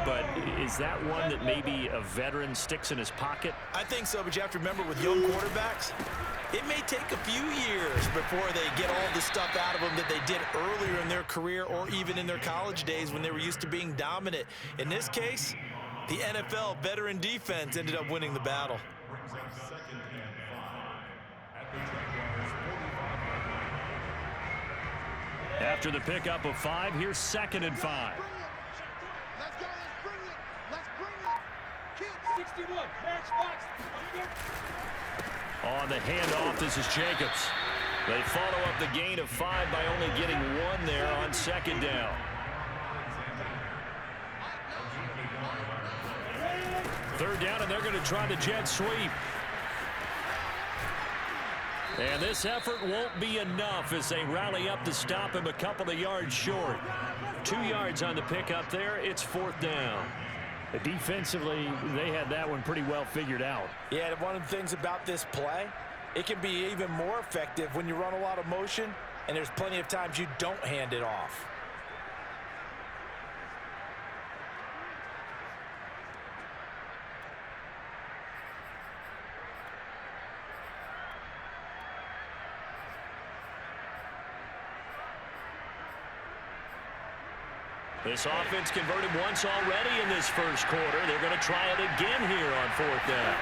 but is that one that maybe a veteran sticks in his pocket? I think so, but you have to remember with young quarterbacks, it may take a few years before they get all the stuff out of them that they did earlier in their career or even in their college days when they were used to being dominant. In this case, the NFL veteran defense ended up winning the battle. After the pickup of 5, here's 2nd and 5. Let's go, let's bring it. Let's bring it. 61, matchbox. On the handoff, this is Jacobs. They follow up the gain of 5 by only getting 1 there on 2nd down. Third down, and they're going to try the jet sweep. And this effort won't be enough as they rally up to stop him a couple of yards short. 2 yards on the pickup there. It's 4th down. Defensively, they had that one pretty well figured out. Yeah, one of the things about this play, it can be even more effective when you run a lot of motion, and there's plenty of times you don't hand it off. This offense converted once already in this first quarter. They're going to try it again here on 4th down.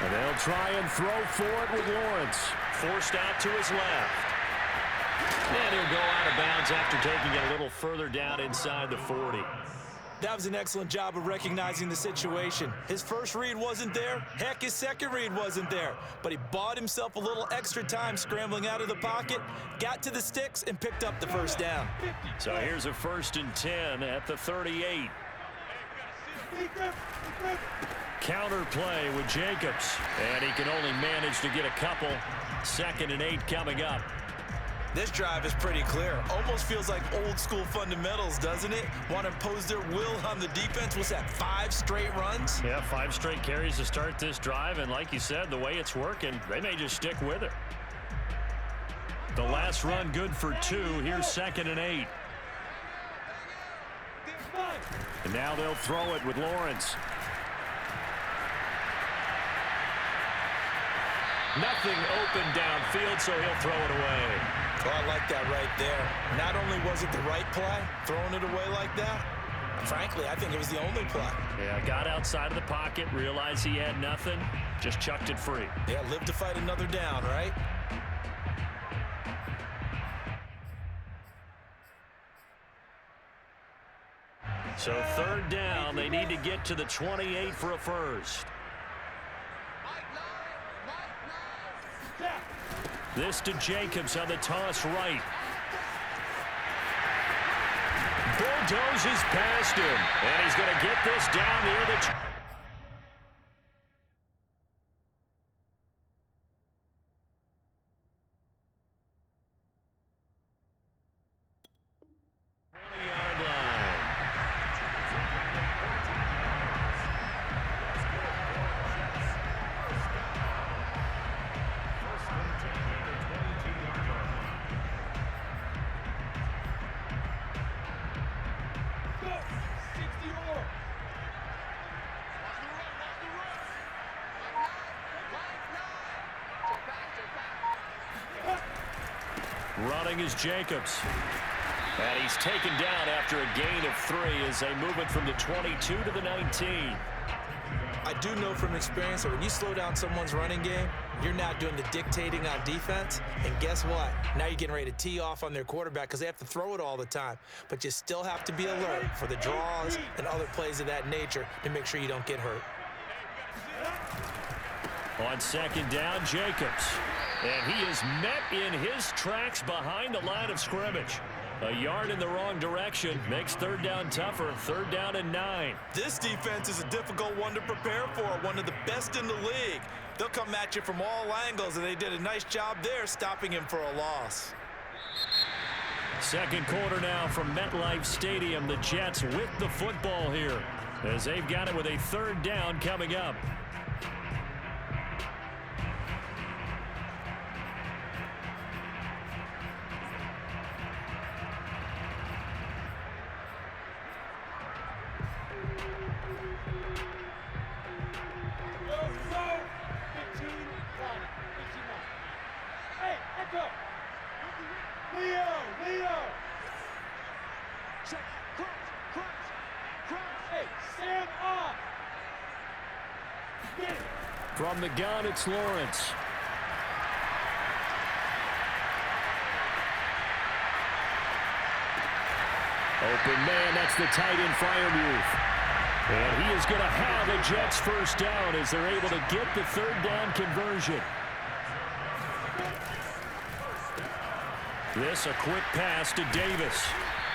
And they'll try and throw for it with Lawrence. Forced out to his left. And he'll go out of bounds after taking it a little further down inside the 40. That was an excellent job of recognizing the situation. His first read wasn't there. Heck, his second read wasn't there. But he bought himself a little extra time scrambling out of the pocket, got to the sticks, and picked up the first down. So here's a 1st and 10 at the 38. Counter play with Jacobs. And he can only manage to get a couple. 2nd and 8 coming up. This drive is pretty clear. Almost feels like old school fundamentals, doesn't it? Want to impose their will on the defense. What's that, 5 straight runs? Yeah, 5 straight carries to start this drive. And like you said, the way it's working, they may just stick with it. The last run good for 2. Here's 2nd and 8. And now they'll throw it with Lawrence. Nothing open downfield, so he'll throw it away. Oh, I like that right there. Not only was it the right play, throwing it away like that, frankly, I think it was the only play. Yeah, got outside of the pocket, realized he had nothing, just chucked it free. Yeah, live to fight another down, right? So 3rd down, they need to get to the 28 for a first. This to Jacobs on the toss right. Bulldozes past him. And he's going to get this down near the... Running is Jacobs. And he's taken down after a gain of 3 as they move it from the 22 to the 19. I do know from experience that when you slow down someone's running game, you're not doing the dictating on defense. And guess what? Now you're getting ready to tee off on their quarterback because they have to throw it all the time. But you still have to be alert for the draws and other plays of that nature to make sure you don't get hurt. On 2nd down, Jacobs. And he is met in his tracks behind the line of scrimmage. A yard in the wrong direction makes 3rd down tougher. 3rd down and 9. This defense is a difficult one to prepare for, one of the best in the league. They'll come at you from all angles, and they did a nice job there stopping him for a loss. 2nd quarter now from MetLife Stadium. The Jets with the football here as they've got it with a 3rd down coming up. Go, go. 15, 20, 18 months. Hey, echo. Leo. Check. Cross. Hey, Sam off. Get it. From the gun, it's Lawrence. Open man, that's the tight end Freiermuth. And he is going to have a Jets first down as they're able to get the third down conversion. This a quick pass to Davis.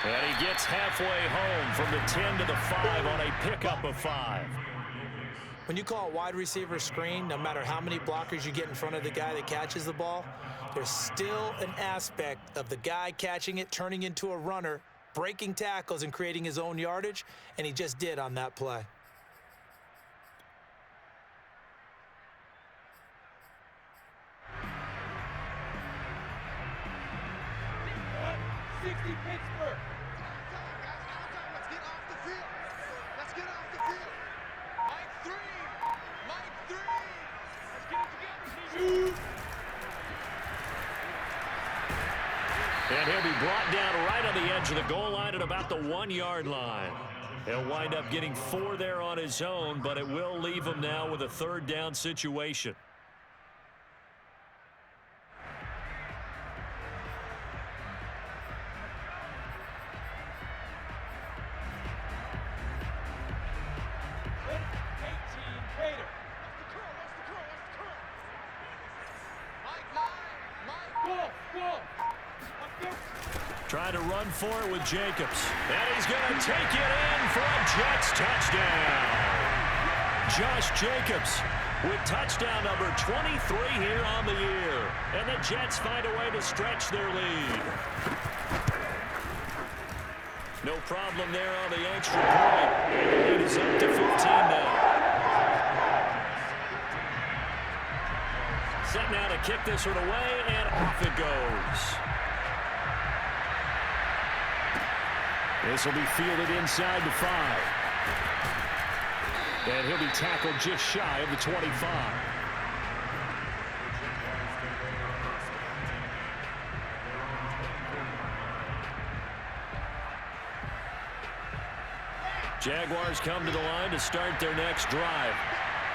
And he gets halfway home from the 10 to the 5 on a pickup of 5. When you call a wide receiver screen, no matter how many blockers you get in front of the guy that catches the ball, there's still an aspect of the guy catching it, turning into a runner, breaking tackles and creating his own yardage, and he just did on that play. Pittsburgh. Let's get off the field. Mike 3. Let's get it together. And he'll be brought down right on the edge of the goal line at about the 1-yard line. He'll wind up getting 4 there on his own, but it will leave him now with a third down situation. Trying to run for it with Jacobs. And he's going to take it in for a Jets touchdown. Josh Jacobs with touchdown number 23 here on the year. And the Jets find a way to stretch their lead. No problem there on the extra point. And the lead is up to 15 now. Set now to kick this one away, and off it goes. This will be fielded inside the 5. And he'll be tackled just shy of the 25. Jaguars come to the line to start their next drive.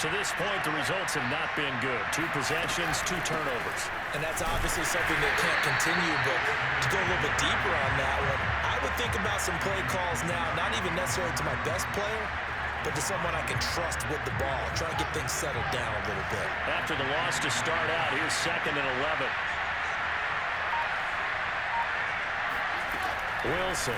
To this point, the results have not been good. 2 possessions, 2 turnovers. And that's obviously something that can't continue, but to go a little bit deeper on that one, I would think about some play calls now, not even necessarily to my best player, but to someone I can trust with the ball, try to get things settled down a little bit. After the loss to start out, here's 2nd and 11. Wilson.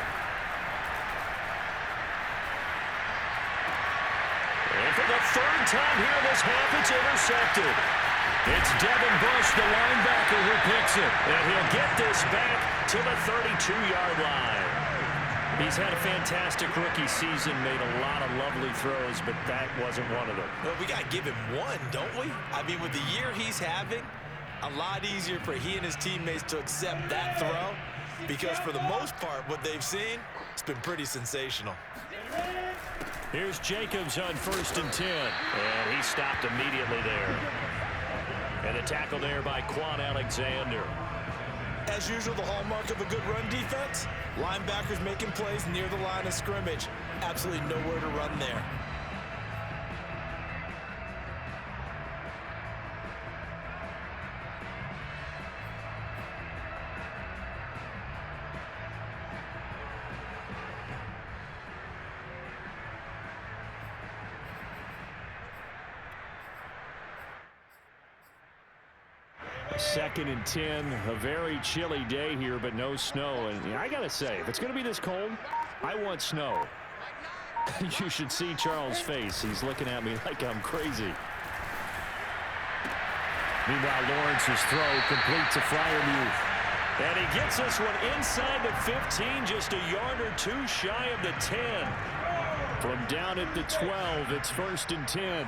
And for the 3rd time here this half, it's intercepted. It's Devin Bush, the linebacker, who picks it. And he'll get this back to the 32-yard line. He's had a fantastic rookie season, made a lot of lovely throws, but that wasn't one of them. Well, we got to give him one, don't we? I mean, with the year he's having, a lot easier for he and his teammates to accept that throw, because for the most part, what they've seen, it's been pretty sensational. Here's Jacobs on 1st and 10, and he stopped immediately there. And the tackle there by Quan Alexander. As usual, the hallmark of a good run defense, linebackers making plays near the line of scrimmage. Absolutely nowhere to run there. Second and 10, a very chilly day here, but no snow. And I got to say, if it's going to be this cold, I want snow. You should see Charles' face. He's looking at me like I'm crazy. Meanwhile, Lawrence's throw complete to Freiermuth. And he gets this one inside the 15, just a yard or 2 shy of the 10. From down at the 12, it's 1st and 10.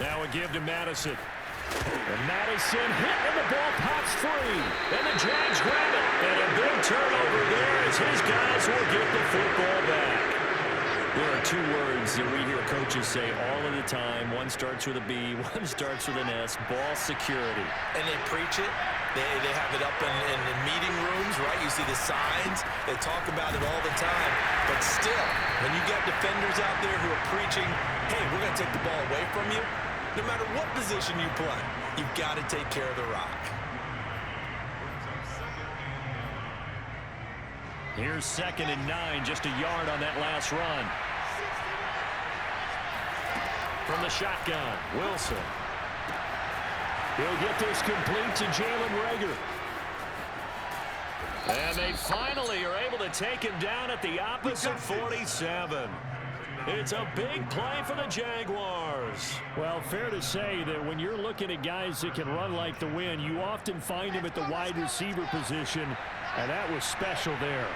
Now a give to Madison. And Madison hit, and the ball pops free. And the Jags grab it. And a his guys will get the football back. There are two words that we hear coaches say all of the time. One starts with a B, one starts with an S, ball security. And they preach it. They have it up in meeting rooms, right? You see the signs. They talk about it all the time. But still, when you got defenders out there who are preaching, hey, we're going to take the ball away from you, no matter what position you play, you've got to take care of the rock. Here's 2nd and 9, just a yard on that last run. From the shotgun, Wilson. He'll get this complete to Jalen Reagor. And they finally are able to take him down at the opposite 47. It's a big play for the Jaguars. Well, fair to say that when you're looking at guys that can run like the wind, you often find him at the wide receiver position, and that was special there.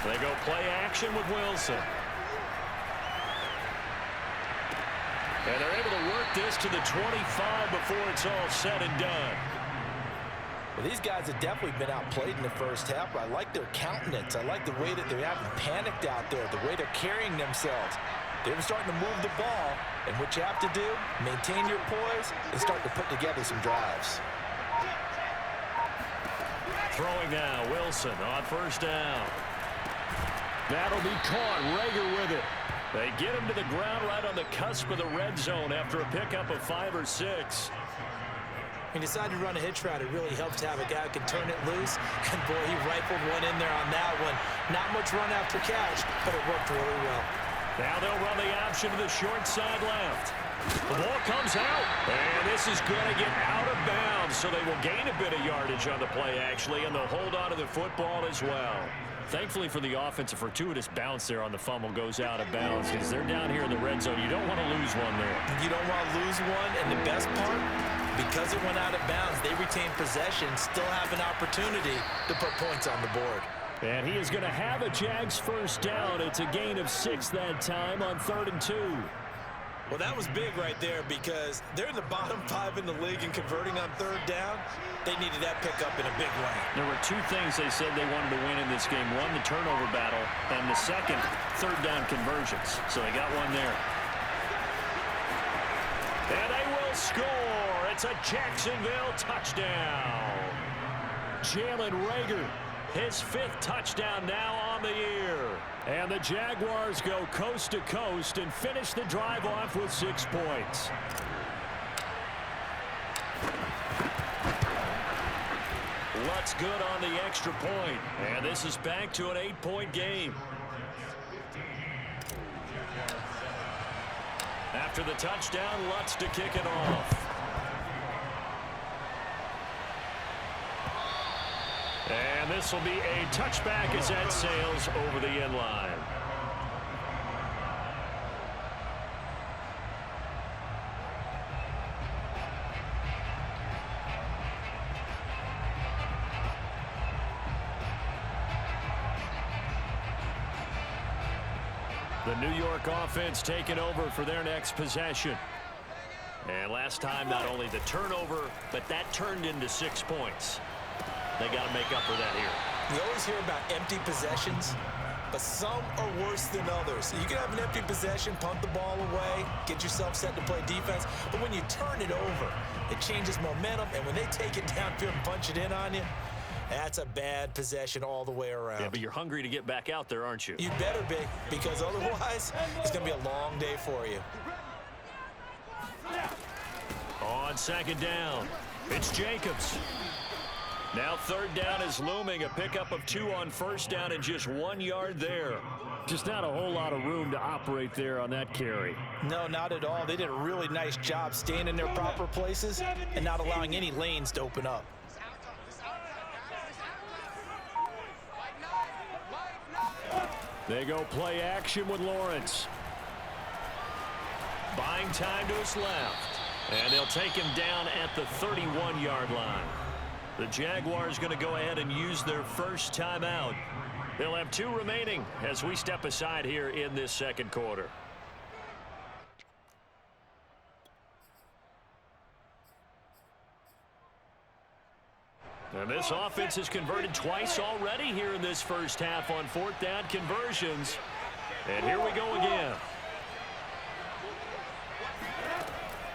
They go play action with Wilson. And they're able to work this to the 25 before it's all said and done. Well, these guys have definitely been outplayed in the first half, but I like their countenance. I like the way that they're having panicked out there, the way they're carrying themselves. They're starting to move the ball, and what you have to do, maintain your poise and start to put together some drives. Throwing now, Wilson on 1st down. That'll be caught. Reagor with it. They get him to the ground right on the cusp of the red zone after a pickup of 5 or 6. He decided to run a hitch route. It really helped to have a guy who can turn it loose. And, boy, he rifled one in there on that one. Not much run after catch, but it worked really well. Now they'll run the option to the short side left. The ball comes out, and this is going to get out of bounds, so they will gain a bit of yardage on the play, actually, and they'll hold on to the football as well. Thankfully for the offense, a fortuitous bounce there on the fumble goes out of bounds because they're down here in the red zone. You don't want to lose one there. You don't want to lose one, and the best part, because it went out of bounds, they retain possession, still have an opportunity to put points on the board. And he is going to have a Jags 1st down. It's a gain of 6 that time on 3rd and 2. Well, that was big right there because they're in the bottom 5 in the league and converting on 3rd down. They needed that pickup in a big way. There were 2 things they said they wanted to win in this game. One, the turnover battle, and the second, 3rd down conversions. So they got one there. And they will score. It's a Jacksonville touchdown. Jalen Reagor, his 5th touchdown now on the year. And the Jaguars go coast to coast and finish the drive off with 6 points. Lutz good on the extra point. And this is back to an 8-point game. After the touchdown, Lutz to kick it off. And this will be a touchback as that sails over the end line. The New York offense taking over for their next possession. And last time, not only the turnover, but that turned into 6 points. They got to make up for that here. You always hear about empty possessions, but some are worse than others. You can have an empty possession, punt the ball away, get yourself set to play defense, but when you turn it over, it changes momentum, and when they take it downfield and punch it in on you, that's a bad possession all the way around. Yeah, but you're hungry to get back out there, aren't you? You better be, because otherwise, it's going to be a long day for you. On 2nd down, it's Jacobs. Now 3rd down is looming, a pickup of 2 on 1st down and just 1 yard there. Just not a whole lot of room to operate there on that carry. No, not at all. They did a really nice job staying in their proper places and not allowing any lanes to open up. They go play action with Lawrence. Buying time to his left. And they'll take him down at the 31-yard line. The Jaguars going to go ahead and use their first timeout. They'll have 2 remaining as we step aside here in this 2nd quarter. And this offense has converted twice already here in this first half on fourth down conversions. And here we go again.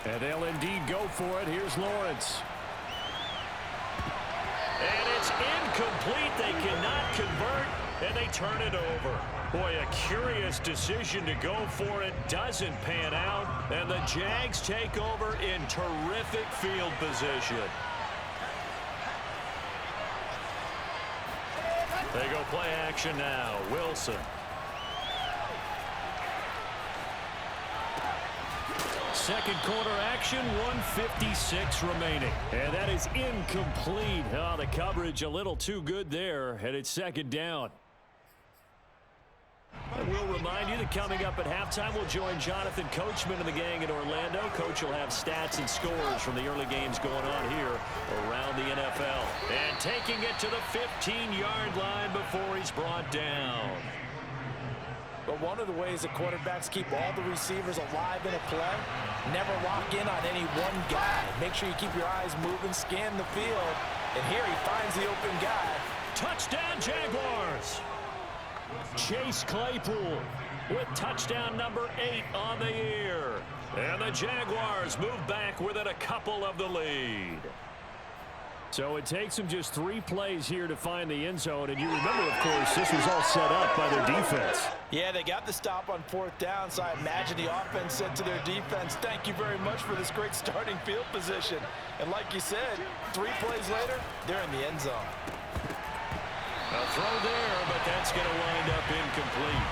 And they'll indeed go for it. Here's Lawrence. And it's incomplete. They cannot convert, and they turn it over. Boy, a curious decision to go for it. Doesn't pan out, and the Jags take over in terrific field position. They go play action now. Wilson. Second quarter action, 1:56 remaining. And that is incomplete. Oh, the coverage a little too good there, and it's second down. And we'll remind you that coming up at halftime, we'll join Jonathan Coachman and the gang in Orlando. Coach will have stats and scores from the early games going on here around the NFL. And taking it to the 15-yard line before he's brought down. But one of the ways that quarterbacks keep all the receivers alive in a play, never lock in on any one guy. Make sure you keep your eyes moving, scan the field, and here he finds the open guy. Touchdown, Jaguars! Chase Claypool with touchdown number 8 on the year. And the Jaguars move back within a couple of the lead. So it takes them just 3 plays here to find the end zone. And you remember, of course, this was all set up by their defense. Yeah, they got the stop on fourth down, so I imagine the offense said to their defense, thank you very much for this great starting field position. And like you said, 3 plays later, they're in the end zone. A throw there, but that's going to wind up incomplete.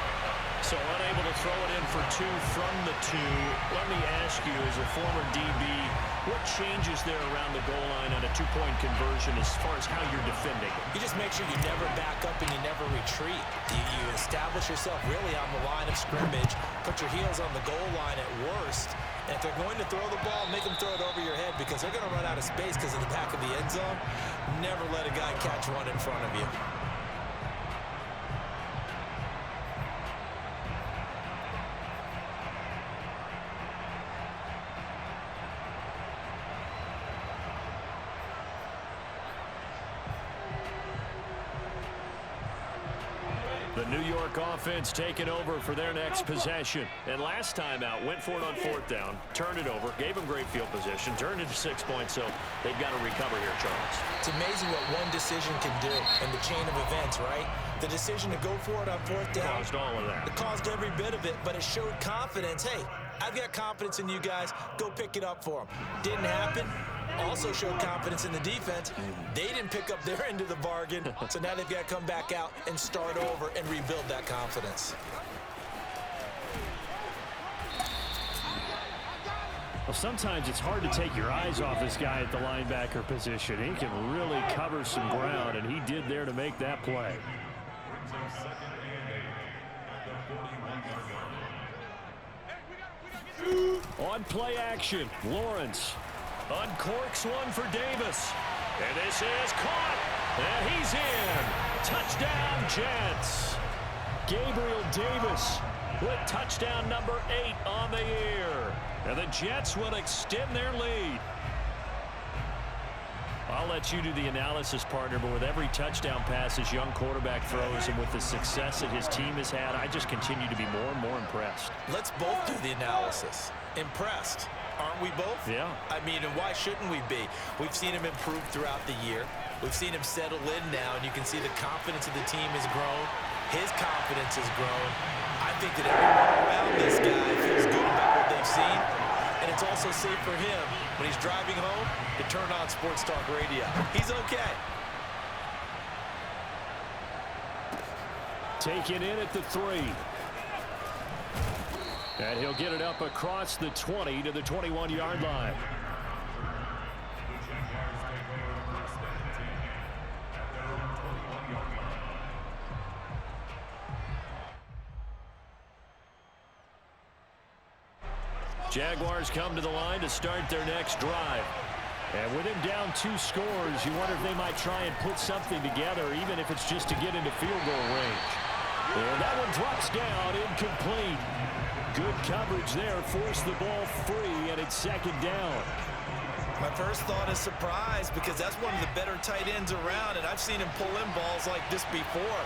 So unable to throw it in for 2 from the 2. Let me ask you, as a former DB, what changes there around the goal line on a 2-point conversion as far as how you're defending? You just make sure you never back up and you never retreat. You establish yourself really on the line of scrimmage, put your heels on the goal line at worst, and if they're going to throw the ball, make them throw it over your head because they're going to run out of space because of the back of the end zone. Never let a guy catch one in front of you. The New York offense taking over for their next possession. And last time out, went for it on fourth down, turned it over, gave them great field position, turned it to 6 points, so they've got to recover here, Charles. It's amazing what one decision can do in the chain of events, right? The decision to go for it on fourth down. Caused all of that. It caused every bit of it, but it showed confidence. Hey, I've got confidence in you guys. Go pick it up for them. Didn't happen. Also showed confidence in the defense. They didn't pick up their end of the bargain, so now they've got to come back out and start over and rebuild that confidence. Well, sometimes it's hard to take your eyes off this guy at the linebacker position. He can really cover some ground, and he did there to make that play. On play action, Lawrence. Uncorks one for Davis. And this is caught. And he's in. Touchdown, Jets. Gabriel Davis with touchdown number 8 on the year. And the Jets will extend their lead. I'll let you do the analysis, partner, but with every touchdown pass this young quarterback throws and with the success that his team has had, I just continue to be more and more impressed. Let's both do the analysis. Impressed. Aren't we both? Yeah. I mean, and why shouldn't we be? We've seen him improve throughout the year. We've seen him settle in now, and you can see the confidence of the team has grown. His confidence has grown. I think that everyone around this guy feels good about what they've seen, and it's also safe for him when he's driving home to turn on Sports Talk Radio. He's okay. Taken in at the 3. And he'll get it up across the 20 to the 21-yard line. Jaguars come to the line to start their next drive. And with him down 2 scores, you wonder if they might try and put something together, even if it's just to get into field goal range. And that one drops down, incomplete. Good coverage there, forced the ball free, and it's second down. My first thought is surprise because that's one of the better tight ends around, and I've seen him pull in balls like this before.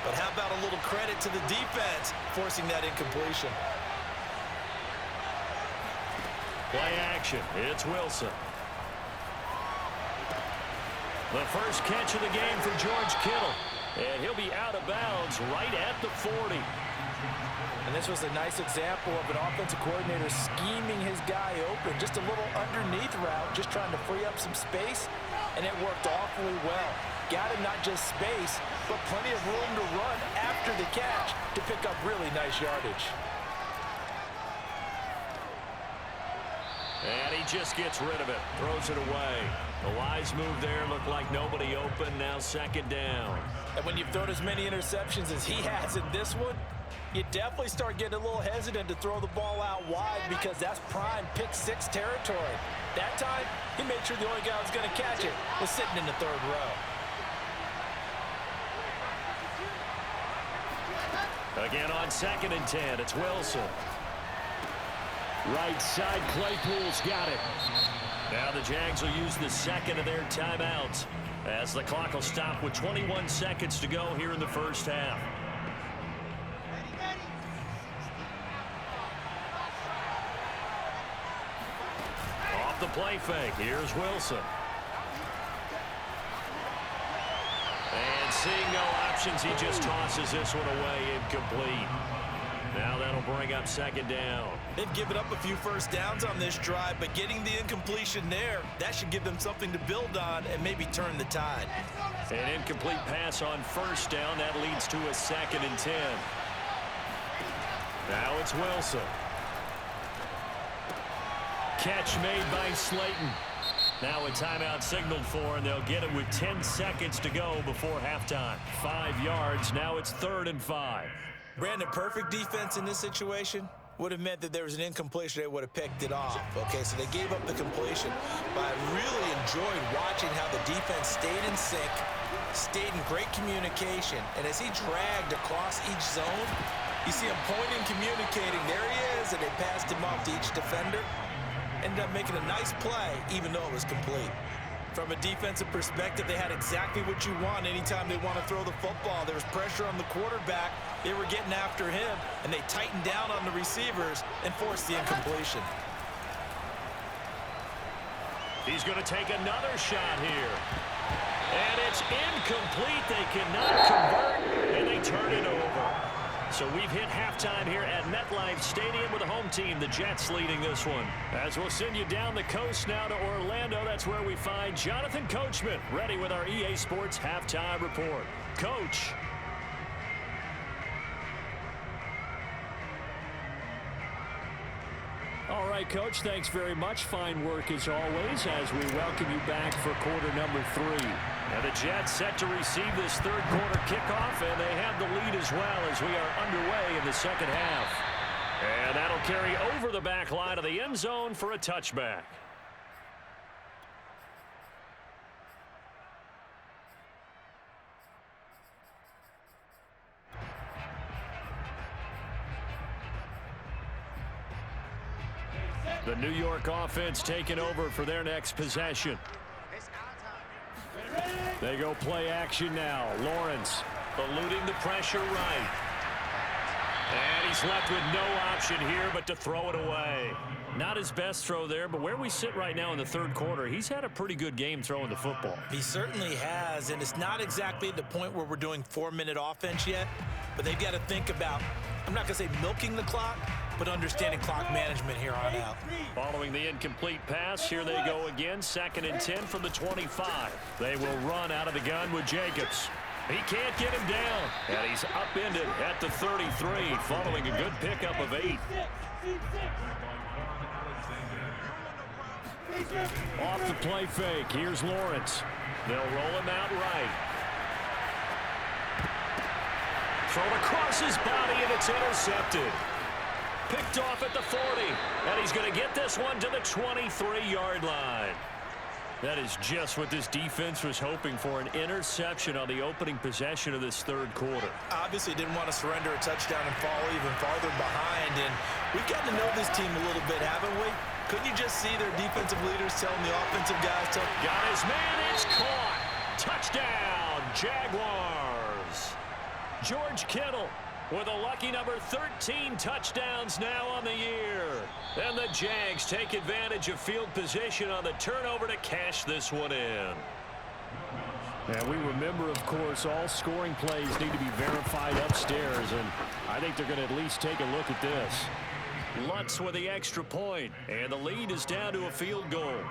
But how about a little credit to the defense forcing that incompletion? Play action. It's Wilson. The first catch of the game for George Kittle. And he'll be out of bounds right at the 40. And this was a nice example of an offensive coordinator scheming his guy open. Just a little underneath route, just trying to free up some space, and it worked awfully well. Got him not just space, but plenty of room to run after the catch to pick up really nice yardage. And he just gets rid of it, throws it away. A wise move there, looked like nobody open, now second down. And when you've thrown as many interceptions as he has in this one, you definitely start getting a little hesitant to throw the ball out wide because that's prime pick six territory. That time, he made sure the only guy who was going to catch it was sitting in the third row. Again on 2nd and 10, it's Wilson. Right side, Claypool's got it. Now the Jags will use the second of their timeouts as the clock will stop with 21 seconds to go here in the first half. Off the play fake, here's Wilson. And seeing no options, he just tosses this one away, incomplete. Now that'll bring up second down. They've given up a few first downs on this drive, but getting the incompletion there, that should give them something to build on and maybe turn the tide. An incomplete pass on first down. That leads to a 2nd and 10. Now it's Wilson. Catch made by Slayton. Now a timeout signaled for, and they'll get it with 10 seconds to go before halftime. 5 yards. Now it's 3rd and 5. Brandon, perfect defense in this situation would have meant that there was an incompletion. They would have picked it off. Okay, so they gave up the completion. But I really enjoyed watching how the defense stayed in sync, stayed in great communication. And as he dragged across each zone, you see him pointing, communicating. There he is, and they passed him off to each defender. Ended up making a nice play, even though it was complete. From a defensive perspective, they had exactly what you want anytime they want to throw the football. There was pressure on the quarterback. They were getting after him, and they tightened down on the receivers and forced the incompletion. He's going to take another shot here. And it's incomplete. They cannot convert, and they turn it over. So we've hit halftime here at MetLife Stadium with the home team, the Jets, leading this one. As we'll send you down the coast now to Orlando, that's where we find Jonathan Coachman, ready with our EA Sports halftime report. Coach. All right, Coach, thanks very much. Fine work as always as we welcome you back for quarter number 3. And the Jets set to receive this third quarter kickoff, and they have the lead as well as we are underway in the second half. And that'll carry over the back line of the end zone for a touchback. The New York offense taking over for their next possession. They go play action now. Lawrence eluding the pressure right. And he's left with no option here but to throw it away. Not his best throw there, but where we sit right now in the third quarter, he's had a pretty good game throwing the football. He certainly has, and it's not exactly at the point where we're doing 4-minute offense yet, but they've got to think about, I'm not going to say milking the clock, but understanding clock management here on out. Following the incomplete pass, here they go again, 2nd and 10 from the 25. They will run out of the gun with Jacobs. He can't get him down, and he's upended at the 33, following a good pickup of 8. Off the play fake, here's Lawrence. They'll roll him out right. Thrown across his body, and it's intercepted. Picked off at the 40, and he's going to get this one to the 23-yard line. That is just what this defense was hoping for, an interception on the opening possession of this third quarter. Obviously didn't want to surrender a touchdown and fall even farther behind, and we've gotten to know this team a little bit, haven't we? Couldn't you just see their defensive leaders telling the offensive guys to... Got his man, it's caught. Touchdown, Jaguars. George Kittle with a lucky number 13 touchdowns now on the year. And the Jags take advantage of field position on the turnover to cash this one in. And we remember, of course, all scoring plays need to be verified upstairs, and I think they're going to at least take a look at this. Lutz with the extra point, and the lead is down to a field goal.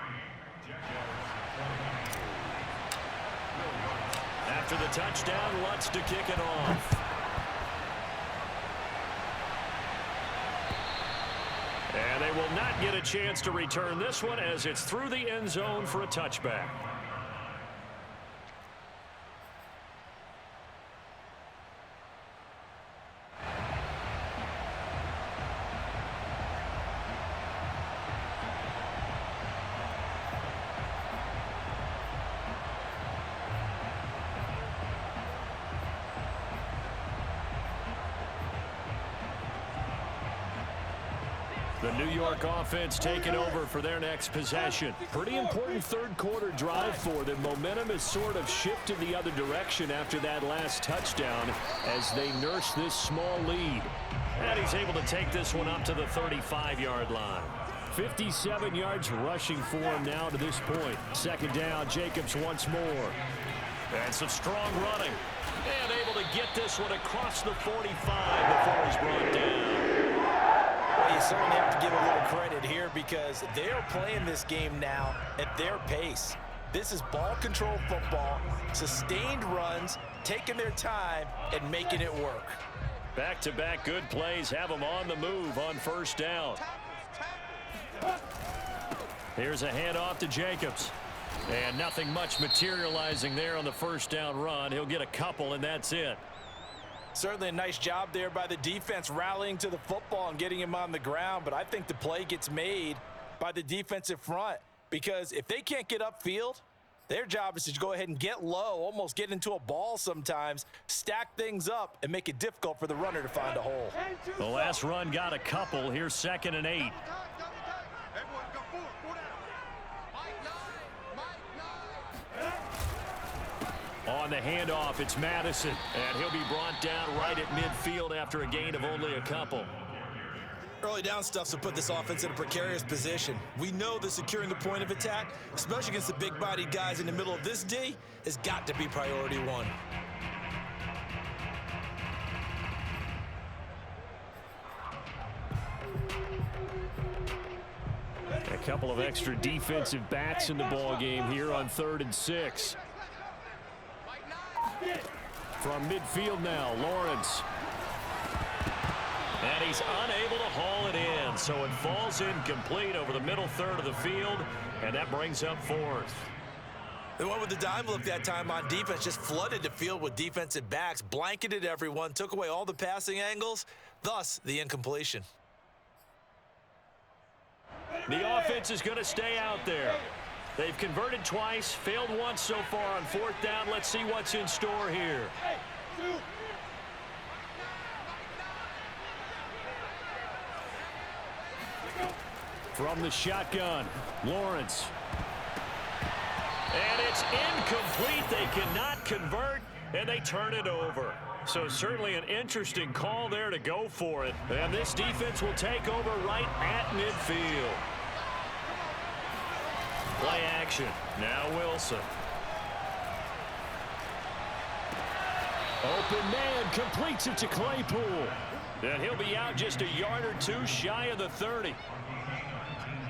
After the touchdown, Lutz to kick it off. And they will not get a chance to return this one as it's through the end zone for a touchback. The New York offense taking over for their next possession. Pretty important third quarter drive for them. Momentum has sort of shifted the other direction after that last touchdown as they nurse this small lead. And he's able to take this one up to the 35-yard line. 57 yards rushing for him now to this point. Second down, Jacobs once more. And some strong running. And able to get this one across the 45 before he's brought down. Well, you certainly have to give a little credit here because they're playing this game now at their pace. This is ball control football, sustained runs, taking their time, and making it work. Back-to-back good plays have them on the move on first down. Here's a handoff to Jacobs. And nothing much materializing there on the first down run. He'll get a couple, and that's it. Certainly a nice job there by the defense rallying to the football and getting him on the ground, but I think the play gets made by the defensive front because if they can't get upfield, their job is to go ahead and get low, almost get into a ball sometimes, stack things up, and make it difficult for the runner to find a hole. The last run got a couple. Here's 2nd and 8. On the handoff, it's Madison, and he'll be brought down right at midfield after a gain of only a couple. Early down stuff will put this offense in a precarious position. We know that securing the point of attack, especially against the big-bodied guys in the middle of this D, has got to be priority one. A couple of extra defensive backs in the ball game here on 3rd and 6. From midfield now, Lawrence. And he's unable to haul it in, so it falls incomplete over the middle third of the field, and that brings up 4th. The one with the dime look that time on defense just flooded the field with defensive backs, blanketed everyone, took away all the passing angles, thus the incompletion. The offense is going to stay out there. They've converted twice, failed once so far on 4th down. Let's see what's in store here. From the shotgun, Lawrence. And it's incomplete. They cannot convert, and they turn it over. So certainly an interesting call there to go for it. And this defense will take over right at midfield. Play action. Now Wilson. Open man completes it to Claypool. And he'll be out just a yard or two shy of the 30.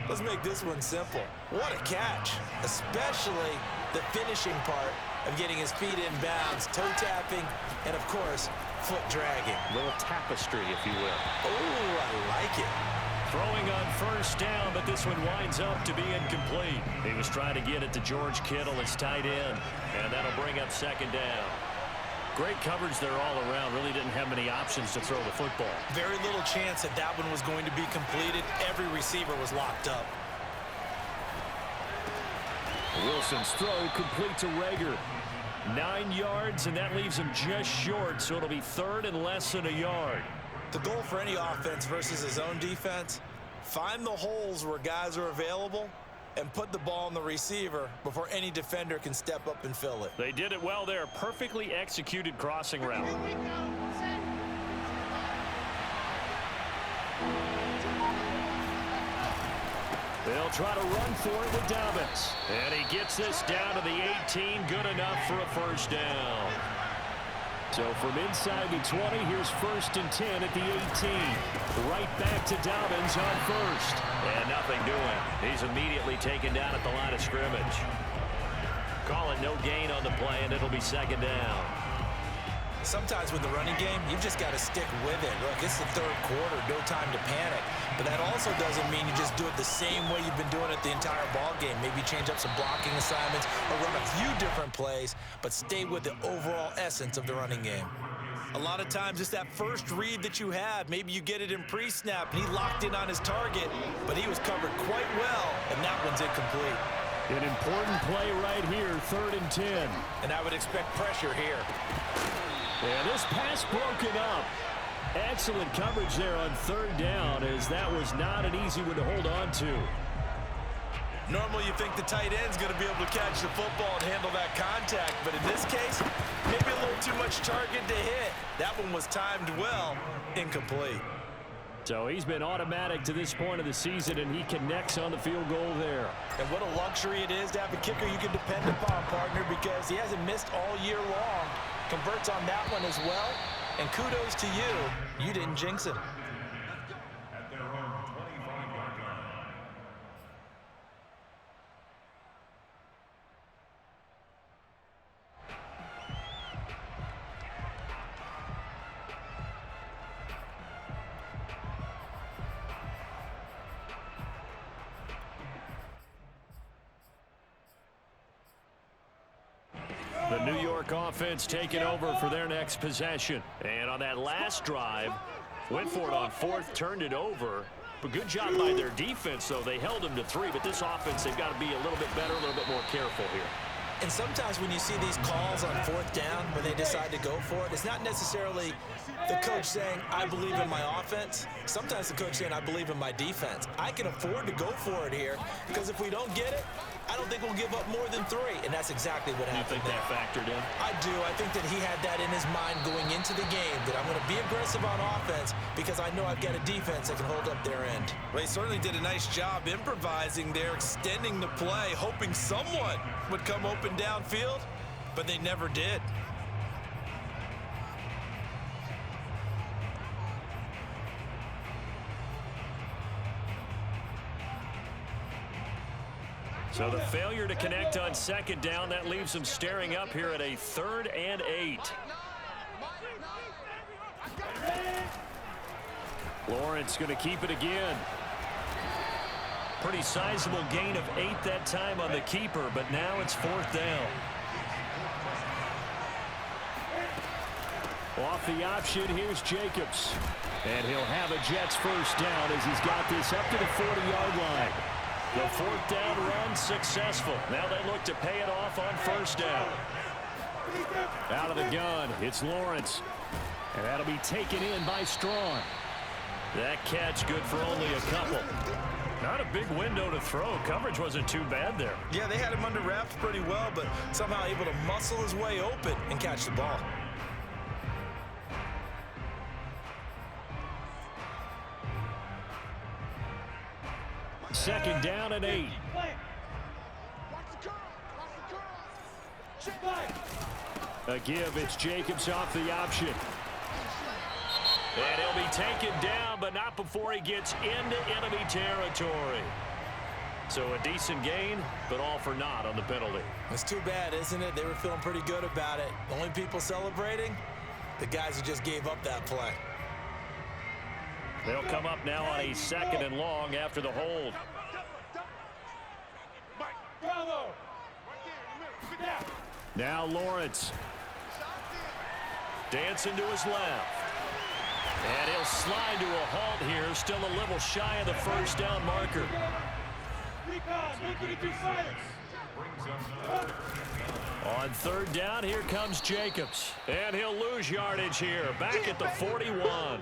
Let's make this one simple. What a catch, especially the finishing part of getting his feet in bounds, toe tapping, and of course, foot dragging. A little tapestry, if you will. Oh, I like it. Throwing on first down, but this one winds up to be incomplete. He was trying to get it to George Kittle as tight end, and that'll bring up 2nd down. Great coverage there all around. Really didn't have many options to throw the football. Very little chance that that one was going to be completed. Every receiver was locked up. Wilson's throw complete to Rager. 9 yards, and that leaves him just short, so it'll be 3rd and less than a yard. The goal for any offense versus his own defense, Find the holes where guys are available and put the ball on the receiver before any defender can step up and fill it. They did it well there. Perfectly executed crossing route. They'll try to run for it with Dobbins. And he gets this down to the 18. Good enough for a first down. So from inside the 20, here's 1st and 10 at the 18. Right back to Dobbins on first. And nothing doing. He's immediately taken down at the line of scrimmage. Call it no gain on the play, and it'll be 2nd down. Sometimes with the running game, you've just got to stick with it. Look, it's the 3rd quarter, no time to panic. But that also doesn't mean you just do it the same way you've been doing it the entire ball game. Maybe change up some blocking assignments or run a few different plays, but stay with the overall essence of the running game. A lot of times it's that first read that you have. Maybe you get it in pre-snap, and he locked in on his target, but he was covered quite well, and that one's incomplete. An important play right here, 3rd and 10. And I would expect pressure here. And this pass broken up. Excellent coverage there on 3rd down, as that was not an easy one to hold on to. Normally you think the tight end's going to be able to catch the football and handle that contact, but in this case, maybe a little too much target to hit. That one was timed well, incomplete. So he's been automatic to this point of the season, and he connects on the field goal there. And what a luxury it is to have a kicker you can depend upon, partner, because he hasn't missed all year long. Converts on that one as well, and kudos to you. You didn't jinx him. The New York offense taking over for their next possession. And on that last drive, went for it on 4th, turned it over. But good job by their defense, though. They held them to 3, but this offense, they've got to be a little bit better, a little bit more careful here. And sometimes when you see these calls on 4th down, when they decide to go for it, it's not necessarily the coach saying, I believe in my offense. Sometimes the coach saying, I believe in my defense. I can afford to go for it here, because if we don't get it, I don't think we'll give up more than 3, and that's exactly what happened. You think that factored in? I do. I think that he had that in his mind going into the game, that I'm going to be aggressive on offense because I know I've got a defense that can hold up their end. Well, he certainly did a nice job improvising there, extending the play, hoping someone would come open downfield, but they never did. So the failure to connect on 2nd down, that leaves them staring up here at a 3rd and 8. Lawrence going to keep it again. Pretty sizable gain of 8 that time on the keeper, but now it's 4th down. Off the option, here's Jacobs. And he'll have a Jets first down as he's got this up to the 40-yard line. The 4th down run successful. Now they look to pay it off on 1st down. Out of the gun, it's Lawrence. And that'll be taken in by Strong. That catch good for only a couple. Not a big window to throw. Coverage wasn't too bad there. Yeah, they had him under wraps pretty well, but somehow able to muscle his way open and catch the ball. Second down and 8. A give, it's Jacobs off the option. And he'll be taken down, but not before he gets into enemy territory. So a decent gain, but all for naught on the penalty. It's too bad, isn't it? They were feeling pretty good about it. The only people celebrating, the guys who just gave up that play. They'll come up now on a 2nd and long after the hold. Now Lawrence. Dancing to his left. And he'll slide to a halt here, still a little shy of the 1st down marker. On 3rd down, here comes Jacobs. And he'll lose yardage here, back at the 41.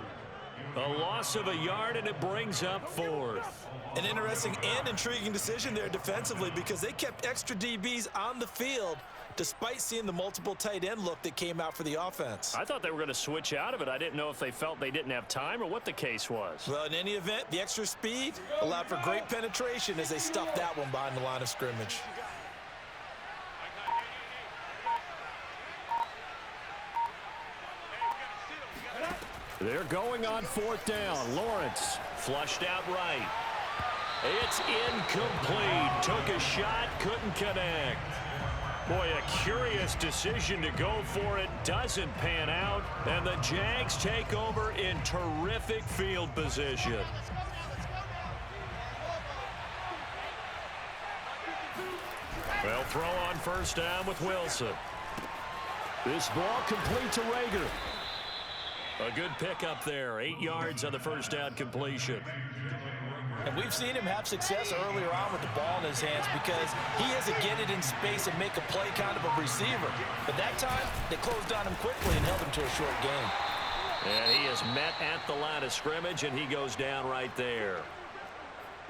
A loss of a yard, and it brings up fourth. An interesting and intriguing decision there defensively because they kept extra DBs on the field despite seeing the multiple tight end look that came out for the offense. I thought they were going to switch out of it. I didn't know if they felt they didn't have time or what the case was. Well, in any event, the extra speed allowed for great penetration as they stuffed that one behind the line of scrimmage. They're going on fourth down. Lawrence flushed out right. It's incomplete. Took a shot, couldn't connect. Boy, a curious decision to go for it. Doesn't pan out. And the Jags take over in terrific field position. They'll throw on first down with Wilson. This ball complete to Rager. A good pickup there. 8 yards on the first down completion. And we've seen him have success earlier on with the ball in his hands because he has to get it in space and make a play kind of a receiver. But that time, they closed on him quickly and held him to a short gain. And he is met at the line of scrimmage, and he goes down right there.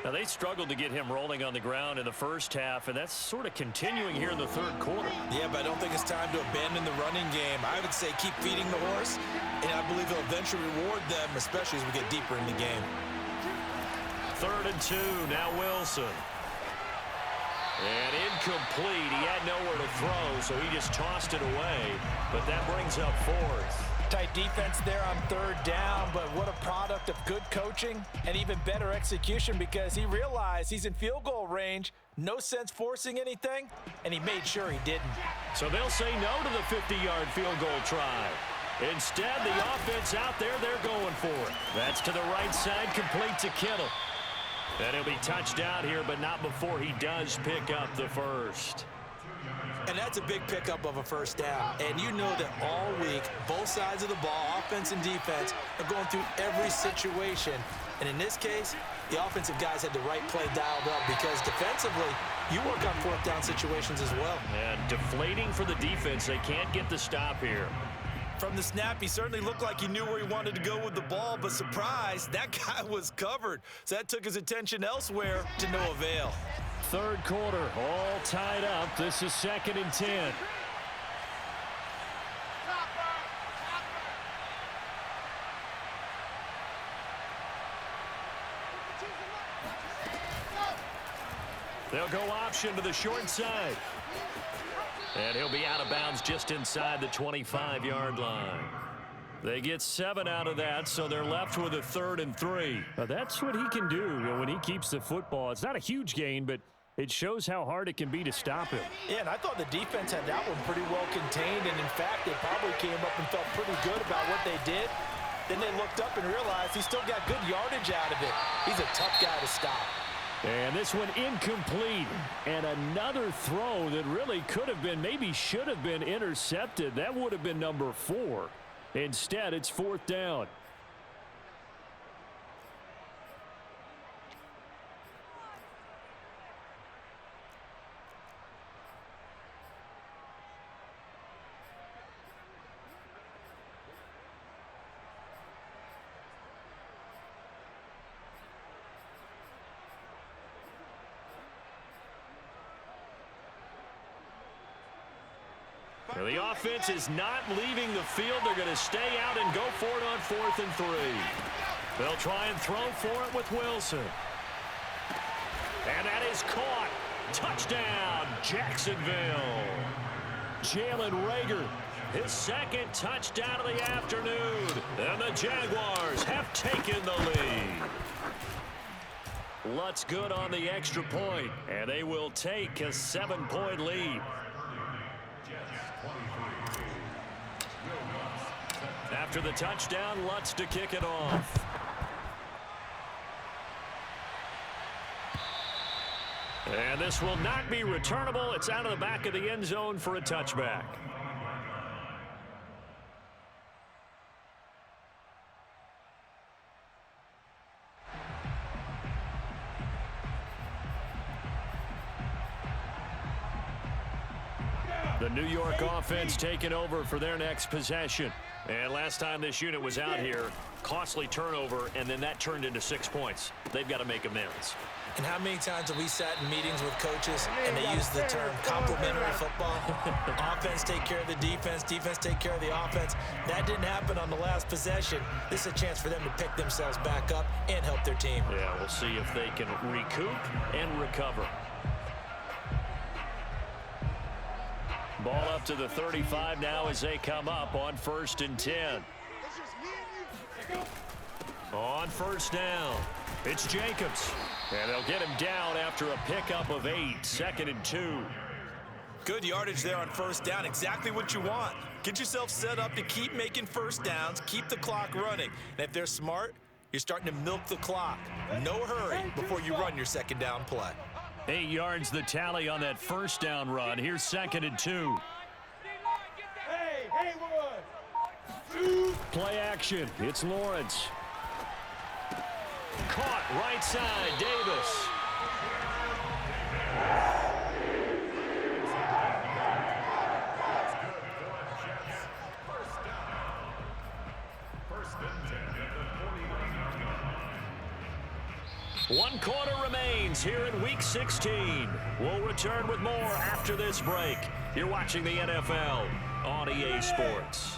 Now, they struggled to get him rolling on the ground in the first half, and that's sort of continuing here in the third quarter. Yeah, but I don't think it's time to abandon the running game. I would say keep feeding the horse, and I believe he'll eventually reward them, especially as we get deeper in the game. 3rd and 2, now Wilson. And incomplete. He had nowhere to throw, so he just tossed it away. But that brings up fourth. Tight defense there on 3rd down, but what a product of good coaching and even better execution because he realized he's in field goal range, no sense forcing anything, and he made sure he didn't. So they'll say no to the 50-yard field goal try. Instead, the offense out there, they're going for it. That's to the right side, complete to Kittle. And he'll be touched out here, but not before he does pick up the first. And that's a big pickup of a first down. And you know that all week, both sides of the ball, offense and defense, are going through every situation. And in this case, the offensive guys had the right play dialed up because defensively, you work on 4th down situations as well. And deflating for the defense. They can't get the stop here. From the snap, he certainly looked like he knew where he wanted to go with the ball, but surprise, that guy was covered. So that took his attention elsewhere to no avail. 3rd quarter, all tied up. This is 2nd and 10. They'll go option to the short side. And he'll be out of bounds just inside the 25-yard line. They get 7 out of that, so they're left with a 3rd and 3. Now that's what he can do when he keeps the football. It's not a huge gain, but it shows how hard it can be to stop him. Yeah, and I thought the defense had that one pretty well contained, and in fact, they probably came up and felt pretty good about what they did. Then they looked up and realized he still got good yardage out of it. He's a tough guy to stop. And this one incomplete. And another throw that really could have been, maybe should have been intercepted. That would have been number 4. Instead, it's 4th down. Now the offense is not leaving the field. They're going to stay out and go for it on 4th and 3. They'll try and throw for it with Wilson. And that is caught. Touchdown, Jacksonville. Jalen Rager, his 2nd touchdown of the afternoon. And the Jaguars have taken the lead. Lutz good on the extra point, and they will take a 7-point lead. After the touchdown, Lutz to kick it off. And this will not be returnable. It's out of the back of the end zone for a touchback. The New York offense taking over for their next possession. And last time this unit was out here, costly turnover, and then that turned into 6 points. They've got to make amends. And how many times have we sat in meetings with coaches and they use the term complementary football? Offense take care of the defense, defense take care of the offense. That didn't happen on the last possession. This is a chance for them to pick themselves back up and help their team. Yeah, we'll see if they can recoup and recover. Ball up to the 35 now as they come up on 1st and 10. It's just me and you. On 1st down, it's Jacobs. And they'll get him down after a pickup of 8, 2nd and 2. Good yardage there on 1st down, exactly what you want. Get yourself set up to keep making 1st downs, keep the clock running. And if they're smart, you're starting to milk the clock. No hurry before you run your 2nd down play. 8 yards the tally on that 1st down run. Here's 2nd and 2. Hey, Haywood. Play action. It's Lawrence. Caught right side, Davis. One quarter remains here in Week 16. We'll return with more after this break. You're watching the NFL on EA Sports.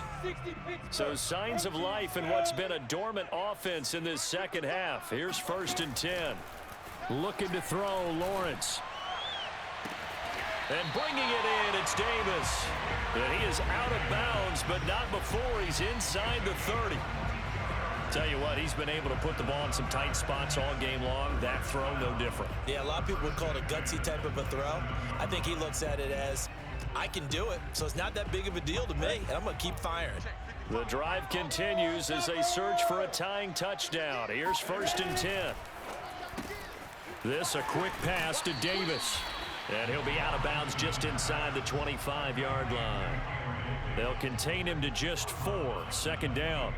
So signs of life in what's been a dormant offense in this second half. Here's 1st and 10. Looking to throw, Lawrence. And bringing it in, it's Davis. And he is out of bounds, but not before he's inside the 30. Tell you what, he's been able to put the ball in some tight spots all game long. That throw, no different. Yeah, a lot of people would call it a gutsy type of a throw. I think he looks at it as, I can do it, so it's not that big of a deal to me, and I'm going to keep firing. The drive continues as they search for a tying touchdown. Here's 1st and 10. This a quick pass to Davis. And he'll be out of bounds just inside the 25-yard line. They'll contain him to just 4. 2nd down.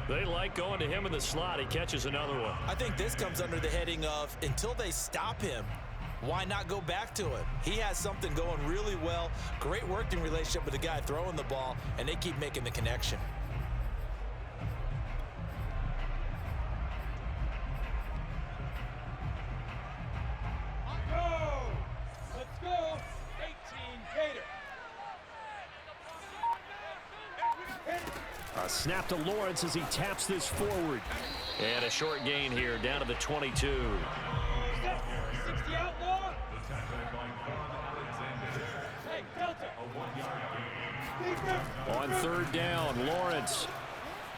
They like going to him in the slot. He catches another one. I think this comes under the heading of, until they stop him, why not go back to it? He has something going really well. Great working relationship with the guy throwing the ball, and they keep making the connection. Go! Let's go! 18 Gator. A snap to Lawrence as he taps this forward. And a short gain here down to the 22. 60 outlaw. Hey, Delta. On 3rd down, Lawrence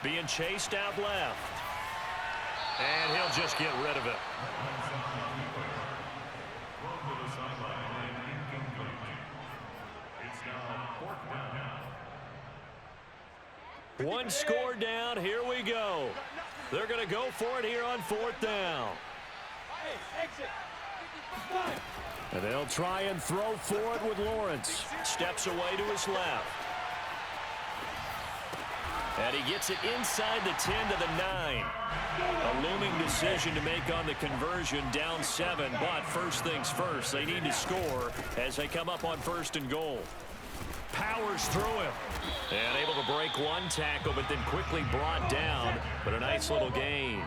being chased out left. And he'll just get rid of it. One score down. Here we go. They're going to go for it here on 4th down. Hey, exit. 55. And they'll try and throw for it with Lawrence. Steps away to his left. And he gets it inside the 10 to the 9. A looming decision to make on the conversion, down 7. But first things first, they need to score as they come up on 1st and goal. Powers through him. And able to break one tackle, but then quickly brought down. But a nice little gain.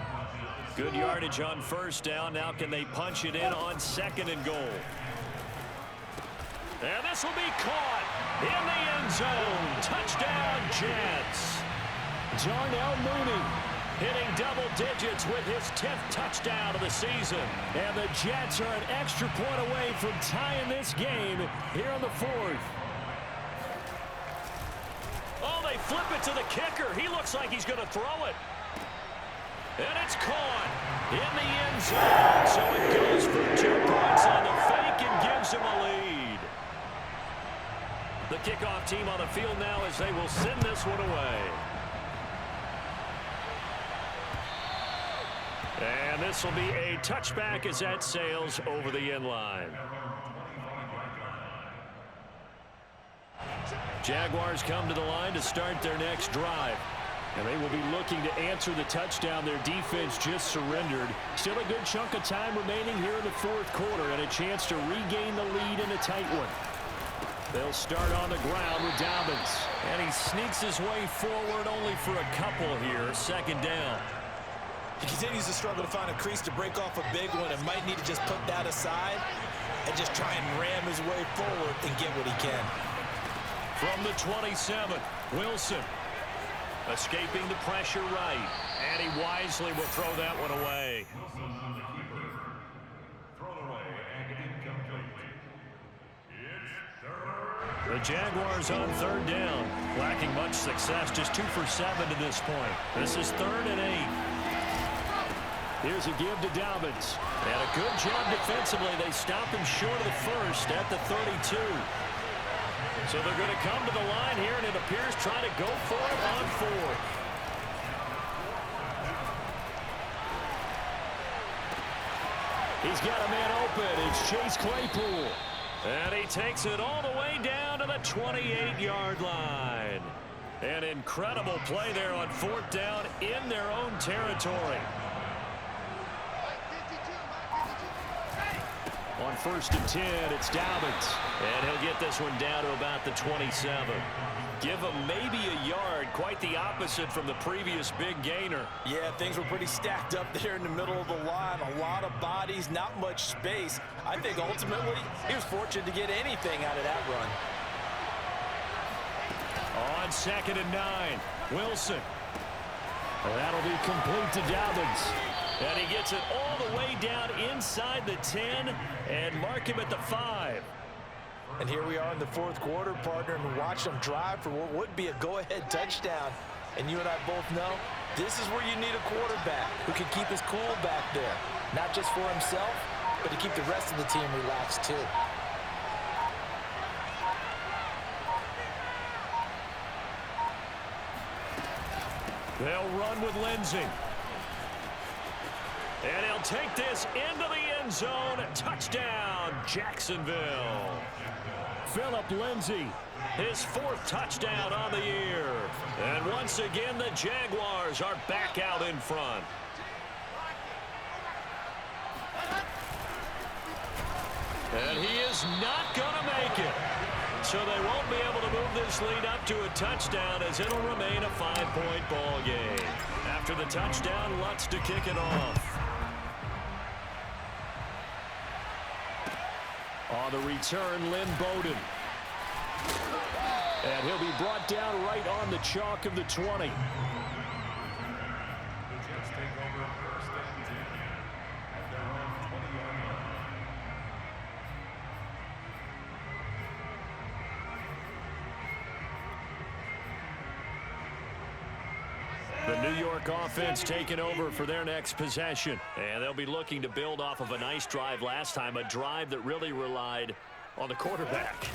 Good yardage on 1st down. Now can they punch it in on 2nd and goal? And this will be caught in the end zone. Touchdown, Jets. Darnell Mooney hitting double digits with his 10th touchdown of the season. And the Jets are an extra point away from tying this game here on the 4th. Oh, they flip it to the kicker. He looks like he's going to throw it. And it's caught in the end zone. So it goes for 2 points on the fake and gives him a lead. The kickoff team on the field now as they will send this one away. And this will be a touchback as that sails over the end line. Jaguars come to the line to start their next drive. And they will be looking to answer the touchdown their defense just surrendered. Still a good chunk of time remaining here in the 4th quarter and a chance to regain the lead in a tight one. They'll start on the ground with Dobbins. And he sneaks his way forward only for a couple here. Second down. He continues to struggle to find a crease to break off a big one and might need to just put that aside and just try and ram his way forward and get what he can. From the 27, Wilson escaping the pressure right. And he wisely will throw that one away. The Jaguars on third down. Lacking much success, just 2 for 7 to this point. This is 3rd and 8. Here's a give to Dobbins. And a good job defensively. They stop him short of the first at the 32. So they're going to come to the line here, and it appears trying to go for it on 4th. He's got a man open. It's Chase Claypool. And he takes it all the way down to the 28-yard line. An incredible play there on 4th down in their own territory. On 1st and 10, it's Dobbins. And he'll get this one down to about the 27. Give him maybe a yard, quite the opposite from the previous big gainer. Yeah, things were pretty stacked up there in the middle of the line. A lot of bodies, not much space. I think ultimately he was fortunate to get anything out of that run. On 2nd and 9, Wilson. That'll be complete to Dobbins. And he gets it all the way down inside the 10 and mark him at the 5. And here we are in the 4th quarter, partner, and watch them drive for what would be a go-ahead touchdown. And you and I both know this is where you need a quarterback who can keep his cool back there. Not just for himself, but to keep the rest of the team relaxed too. They'll run with Lindsey. And he'll take this into the end zone. Touchdown, Jacksonville. Phillip Lindsay, his 4th touchdown on the year. And once again, the Jaguars are back out in front. And he is not going to make it. So they won't be able to move this lead up to a touchdown as it'll remain a 5-point ball game. After the touchdown, Lutz to kick it off. On the return, Lynn Bowden. And he'll be brought down right on the chalk of the 20. The New York offense taking over for their next possession. And they'll be looking to build off of a nice drive last time, a drive that really relied on the quarterback.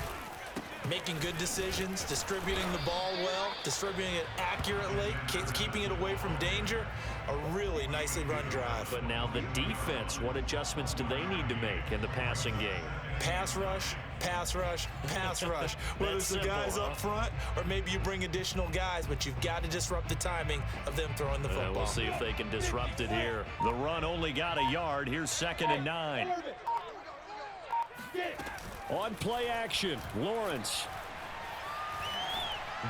Making good decisions, distributing the ball well, distributing it accurately, keeping it away from danger. A really nicely run drive. But now the defense, what adjustments do they need to make in the passing game? Pass rush, pass rush, pass rush. Whether it's the guys up front or maybe you bring additional guys, but you've got to disrupt the timing of them throwing the football. We'll see if they can disrupt it here. The run only got a yard. Here's 2nd and 9. On play action, Lawrence.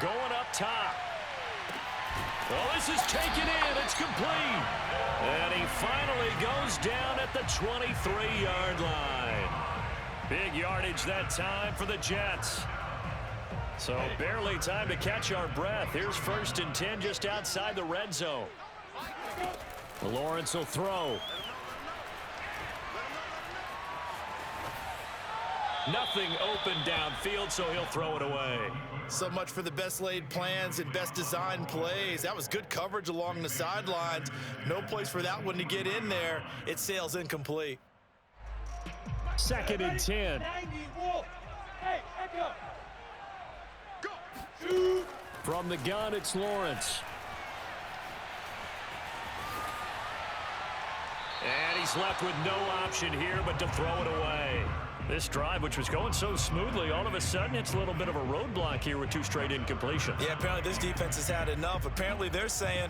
Going up top. Well, this is taken in. It's complete. And he finally goes down at the 23-yard line. Big yardage that time for the Jets. So barely time to catch our breath. Here's 1st and 10 just outside the red zone. Lawrence will throw. Nothing open downfield, so he'll throw it away. So much for the best laid plans and best designed plays. That was good coverage along the sidelines. No place for that one to get in there. It sails incomplete. 2nd and 10. From the gun, it's Lawrence. And he's left with no option here but to throw it away. This drive, which was going so smoothly, all of a sudden it's a little bit of a roadblock here with 2 straight incompletions. Yeah, apparently this defense has had enough. Apparently they're saying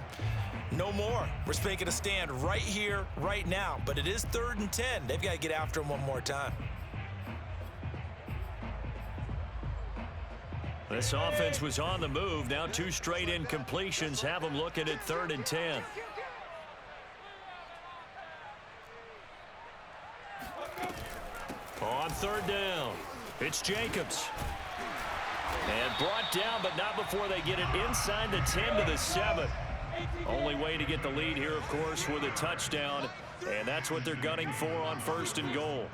no more. We're making a stand right here, right now. But it is 3rd and 10. They've got to get after him one more time. This offense was on the move. Now 2 straight incompletions have them looking at 3rd and 10. On 3rd down, it's Jacobs. And brought down, but not before they get it inside the 10 to the 7. Only way to get the lead here, of course, with a touchdown. And that's what they're gunning for on 1st and goal.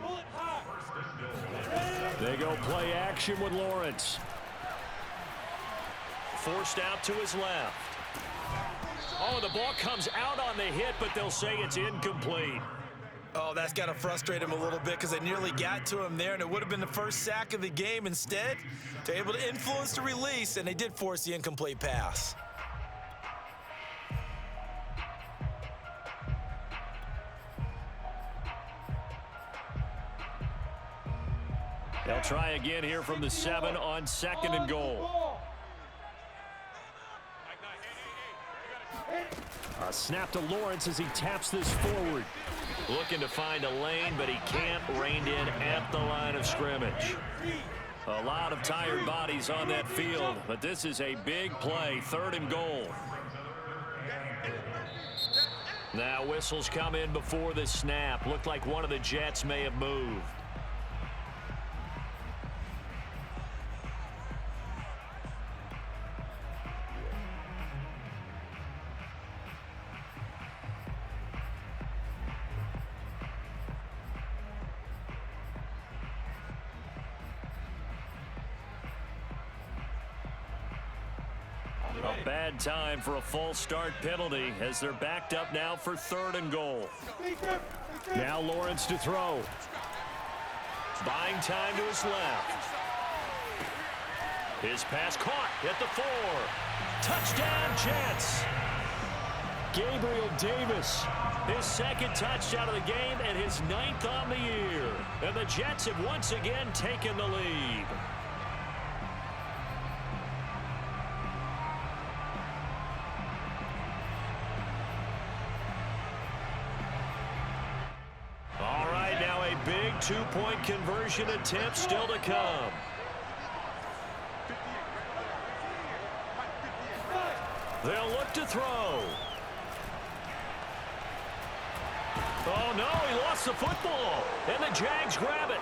They go play action with Lawrence. Forced out to his left. Oh, the ball comes out on the hit, but they'll say it's incomplete. Oh, that's got to frustrate him a little bit because they nearly got to him there, and it would have been the first sack of the game. Instead, they're able to influence the release, and they did force the incomplete pass. They'll try again here from the 7 on 2nd and goal. A snap to Lawrence as he taps this forward. Looking to find a lane, but he can't. Reined in at the line of scrimmage. A lot of tired bodies on that field, but this is a big play. 3rd and goal. Now whistles come in before the snap. Looked like one of the Jets may have moved. A bad time for a false start penalty as they're backed up now for 3rd and goal. Now Lawrence to throw. Buying time to his left. His pass caught at the 4. Touchdown Jets. Gabriel Davis, his 2nd touchdown of the game and his 9th on the year. And the Jets have once again taken the lead. Big 2-point conversion attempt still to come. They'll look to throw. Oh, no, he lost the football. And the Jags grab it.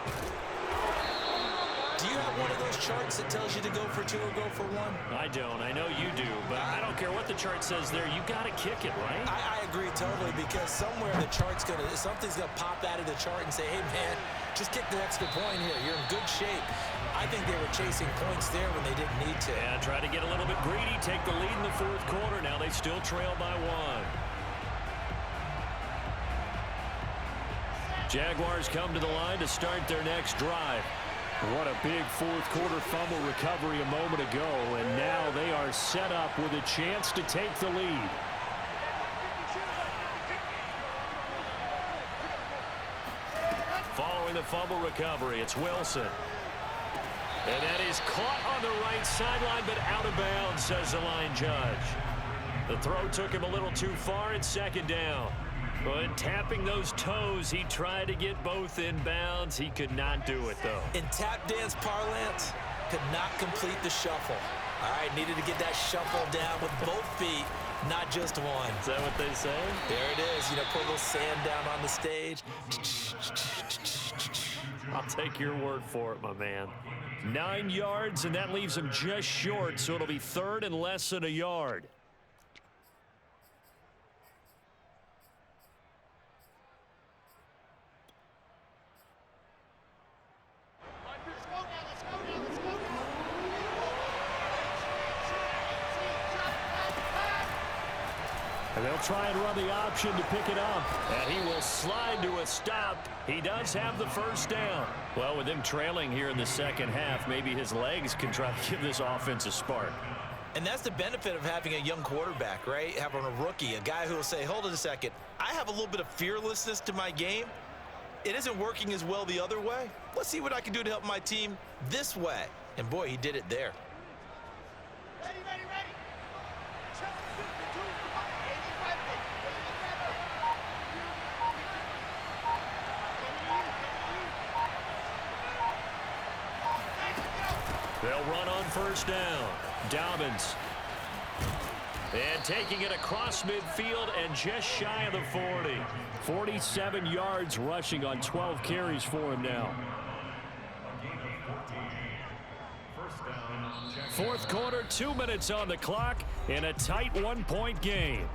Do you have one of those charts that tells you to go for 2 or go for 1? I don't. I know you do, but I don't care what the chart says there. You got to kick it, right? I agree totally because somewhere the chart's something's gonna pop out of the chart and say, hey man, just kick the extra point here. You're in good shape. I think they were chasing points there when they didn't need to. Yeah, try to get a little bit greedy, take the lead in the 4th quarter. Now they still trail by 1. Jaguars come to the line to start their next drive. What a big 4th quarter fumble recovery a moment ago, and now they are set up with a chance to take the lead. Following the fumble recovery, it's Wilson. And that is caught on the right sideline, but out of bounds, says the line judge. The throw took him a little too far. It's 2nd down. But tapping those toes, he tried to get both in bounds. He could not do it, though. In tap dance parlance, could not complete the shuffle. All right, needed to get that shuffle down with both feet, not just one. Is that what they say? There it is. You know, put a little sand down on the stage. I'll take your word for it, my man. 9 yards, and that leaves him just short, so it'll be 3rd and less than a yard. And they'll try and run the option to pick it up. And he will slide to a stop. He does have the 1st down. Well, with him trailing here in the 2nd half, maybe his legs can try to give this offense a spark. And that's the benefit of having a young quarterback, right? Having a rookie, a guy who will say, hold it a second, I have a little bit of fearlessness to my game. It isn't working as well the other way. Let's see what I can do to help my team this way. And boy, he did it there. Ready, ready, ready. They'll run on first down. Dobbins. And taking it across midfield and just shy of the 40. 47 yards rushing on 12 carries for him now. Fourth quarter, 2 minutes on the clock in a tight one-point game.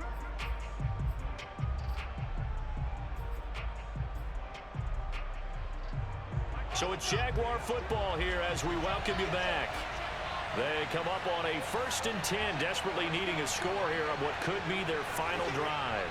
So it's Jaguar football here as we welcome you back. They come up on a 1st and 10, desperately needing a score here on what could be their final drive.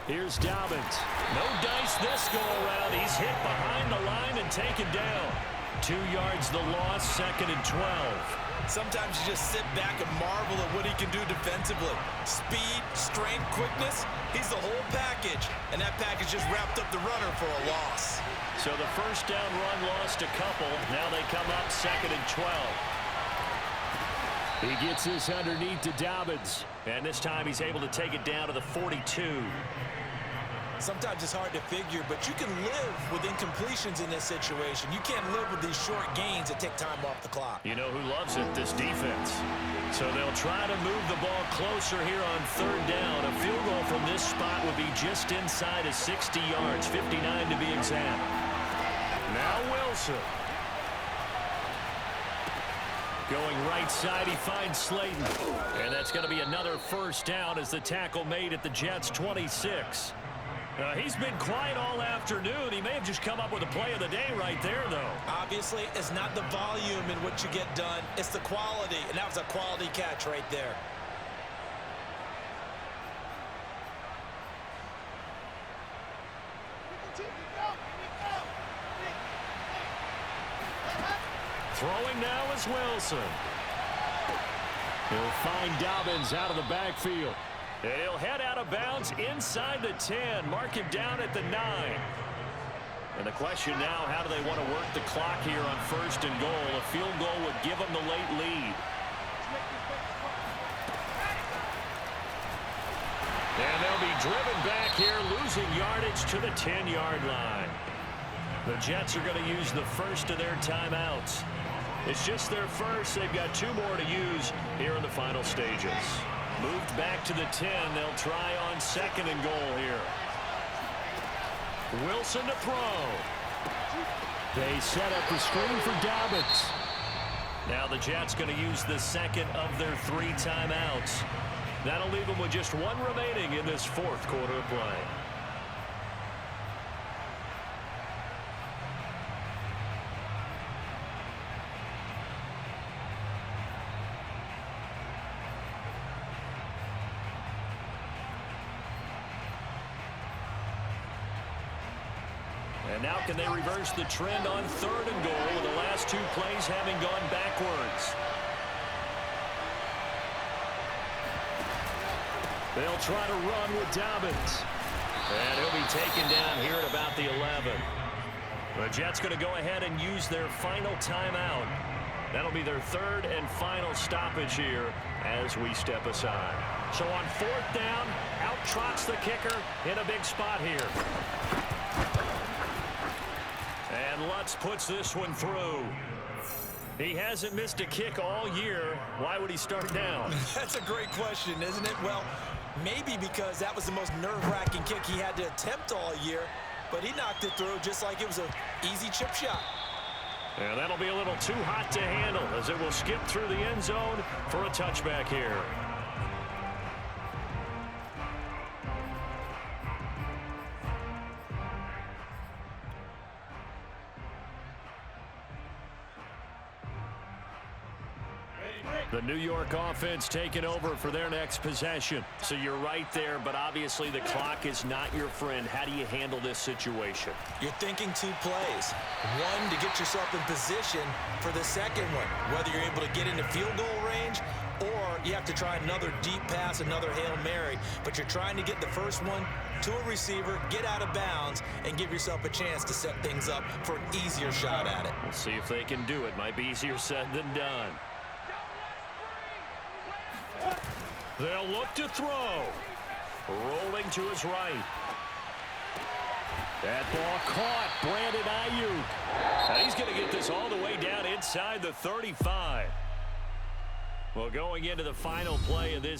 Here's Dobbins. No dice this go around. He's hit behind the line and taken down. 2 yards the loss, 2nd and 12. Sometimes you just sit back and marvel at what he can do defensively. Speed, strength, quickness, he's the whole package. And that package just wrapped up the runner for a loss. So the first down run lost a couple. Now they come up 2nd and 12. He gets this underneath to Dobbins. And this time he's able to take it down to the 42. Sometimes it's hard to figure, but you can live with incompletions in this situation. You can't live with these short gains that take time off the clock. You know who loves it? This defense. So they'll try to move the ball closer here on 3rd down. A field goal from this spot would be just inside of 60 yards, 59 to be exact. Now Wilson. Going right side, he finds Slayton. And that's going to be another first down as the tackle made at the Jets' 26. He's been quiet all afternoon. He may have just come up with a play of the day right there, though. Obviously, it's not the volume in what you get done. It's the quality, and that was a quality catch right there. Throwing now is Wilson. He'll find Dobbins out of the backfield. And he'll head out of bounds inside the 10. Mark him down at the 9. And the question now, how do they want to work the clock here on 1st and goal? A field goal would give them the late lead. And they'll be driven back here, losing yardage to the 10-yard line. The Jets are going to use the first of their timeouts. It's just their first. They've got 2 more to use here in the final stages. Moved back to the 10. They'll try on 2nd and goal here. Wilson to throw. They set up the screen for Dobbins. Now the Jets going to use the 2nd of their 3 timeouts. That'll leave them with just 1 remaining in this 4th quarter of play. And now can they reverse the trend on 3rd and goal with the last 2 plays having gone backwards? They'll try to run with Dobbins. And he'll be taken down here at about the 11. The Jets going to go ahead and use their final timeout. That'll be their 3rd and final stoppage here as we step aside. So on 4th down, out trots the kicker in a big spot here. And Lutz puts this one through. He hasn't missed a kick all year. Why would he start down? That's a great question, isn't it? Well, maybe because that was the most nerve-wracking kick he had to attempt all year, but he knocked it through just like it was an easy chip shot. And that'll be a little too hot to handle as it will skip through the end zone for a touchback here. The New York offense taking over for their next possession. So you're right there, but obviously the clock is not your friend. How do you handle this situation? You're thinking 2 plays. One, to get yourself in position for the second one, whether you're able to get into field goal range or you have to try another deep pass, another Hail Mary. But you're trying to get the first one to a receiver, get out of bounds, and give yourself a chance to set things up for an easier shot at it. We'll see if they can do it. Might be easier said than done. They'll look to throw. Rolling to his right. That ball caught. Brandon Ayuk. And he's going to get this all the way down inside the 35. Well, going into the final play of this